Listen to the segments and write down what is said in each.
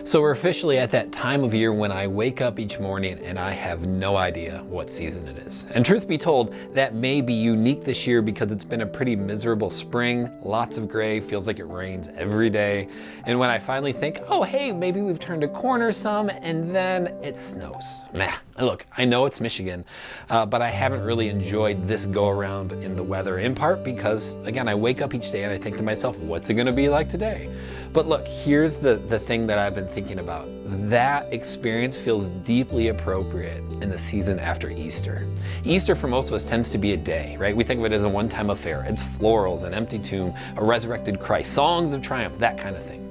So we're officially at that time of year when I wake up each morning and I have no idea what season it is. And truth be told, that may be unique this year because it's been a pretty miserable spring, lots of gray, feels like it rains every day. And when I finally think, oh hey, maybe we've turned a corner some, and then it snows. Meh. Look, I know it's Michigan, but I haven't really enjoyed this go around in the weather, in part because, again, I wake up each day and I think to myself, what's it gonna be like today? But look, here's the thing that I've been thinking about. That experience feels deeply appropriate in the season after Easter. Easter for most of us tends to be a day, right? We think of it as a one-time affair. It's florals, an empty tomb, a resurrected Christ, songs of triumph, that kind of thing.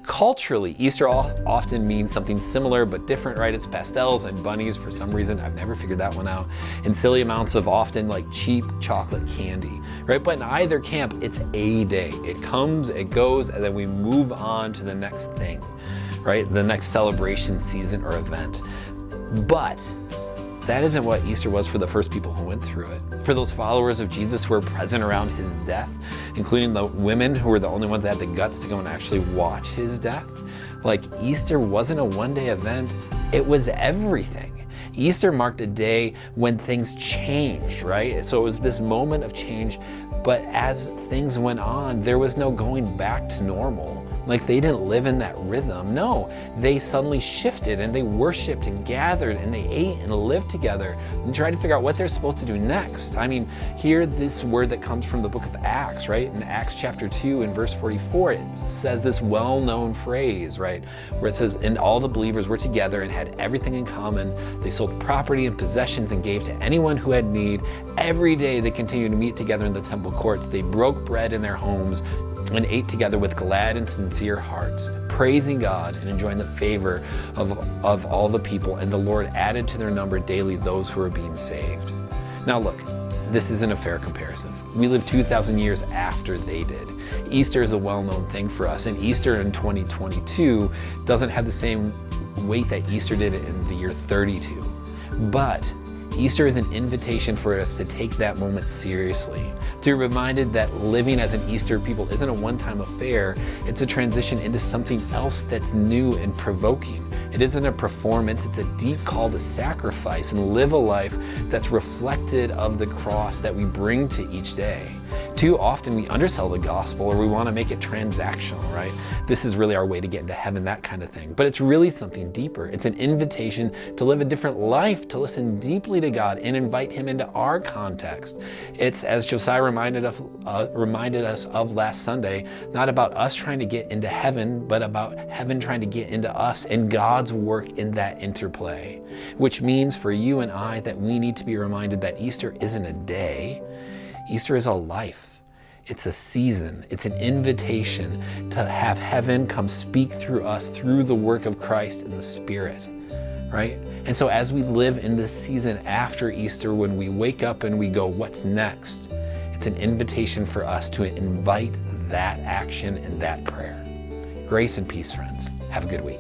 Culturally, Easter often means something similar but different, right? It's pastels and bunnies for some reason. I've never figured that one out. And silly amounts of often like cheap chocolate candy, right? But in either camp, it's a day. It comes, it goes, and then we move on to the next thing, right? The next celebration season or event. But that isn't what Easter was for the first people who went through it. For those followers of Jesus who were present around his death, including the women who were the only ones that had the guts to go and actually watch his death, like Easter wasn't a one-day event, it was everything. Easter marked a day when things changed, right? So it was this moment of change, but as things went on, there was no going back to normal. Like they didn't live in that rhythm. No, they suddenly shifted and they worshiped and gathered and they ate and lived together and tried to figure out what they're supposed to do next. I mean, hear this word that comes from the book of Acts, right? In Acts chapter 2 and verse 44, it says this well-known phrase, right? Where it says, and all the believers were together and had everything in common. They sold property and possessions and gave to anyone who had need. Every day they continued to meet together in the temple courts. They broke bread in their homes and ate together with glad and sincere hearts, praising God and enjoying the favor of all the people. And the Lord added to their number daily those who were being saved. Now look, this isn't a fair comparison. We live 2,000 years after they did. Easter is a well-known thing for us, and Easter in 2022 doesn't have the same weight that Easter did in the year 32. But Easter is an invitation for us to take that moment seriously, to be reminded that living as an Easter people isn't a one-time affair, it's a transition into something else that's new and provoking. It isn't a performance, it's a deep call to sacrifice and live a life that's reflected of the cross that we bring to each day. Too often we undersell the gospel or we want to make it transactional, right? This is really our way to get into heaven, that kind of thing. But it's really something deeper. It's an invitation to live a different life, to listen deeply to God and invite him into our context. It's, as Josiah reminded us of last Sunday, not about us trying to get into heaven, but about heaven trying to get into us and God's work in that interplay. Which means for you and I that we need to be reminded that Easter isn't a day. Easter is a life. It's a season. It's an invitation to have heaven come speak through us through the work of Christ in the Spirit, right? And so as we live in this season after Easter, when we wake up and we go, what's next? It's an invitation for us to invite that action and that prayer. Grace and peace, friends. Have a good week.